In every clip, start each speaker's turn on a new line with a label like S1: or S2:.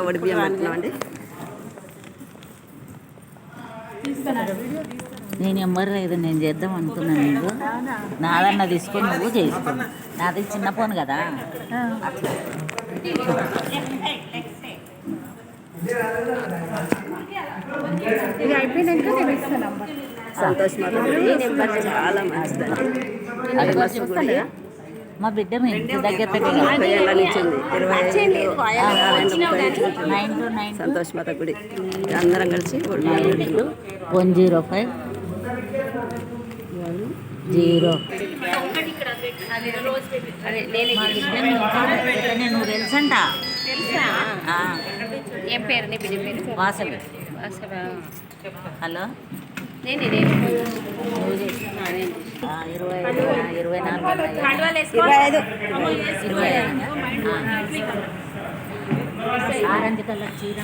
S1: వడి బియ్యం పెడుతున్నామండి.
S2: నేను ఎమ్మరు లేదు, నేను చేద్దాం అనుకున్నాను. నీకు నాదన్న తీసుకొని నువ్వు చేసుకో. నాది చిన్న ఫోన్ కదా.
S3: ఇది అయిపోయినాక నేను ఇస్తాను.
S1: సంతోష్ మాధవి నెంబర్ చాలా మంచిదండి. అది మస్తు గుడి.
S2: మా బిడ్డ మీ ఇంటి దగ్గర
S1: 30 ఏళ్ళ నుంచి ఉంది. 25 సంతోష్ మాత గుడి. అందరం కలిసి
S2: 105 0. నువ్వు తెలుసంట.
S3: ఏం పేరు నీ బిడ్డ పేరు?
S2: వాసవి. హలో,
S1: 25
S2: ఆరెంజ్ కలర్ చీర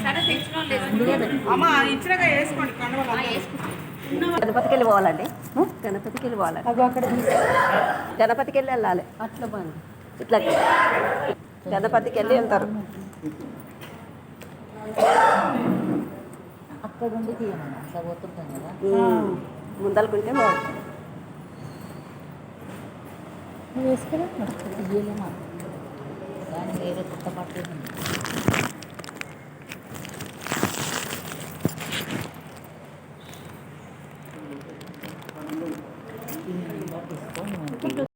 S1: గణపతికి వెళ్ళి పోవాలండి. గణపతికి వెళ్ళి పోవాలి. గణపతికి వెళ్ళి వెళ్ళాలి.
S3: అట్లా బండి
S1: ఇట్లా గణపతికి వెళ్ళి వెళ్తారు.
S2: అక్కడ ఉండి తీయమని అట్లా పోతుంటాం కదా.
S1: ముందలుకుంటే
S2: వేసుకురా, కానీ వేరే కొత్త పట్టు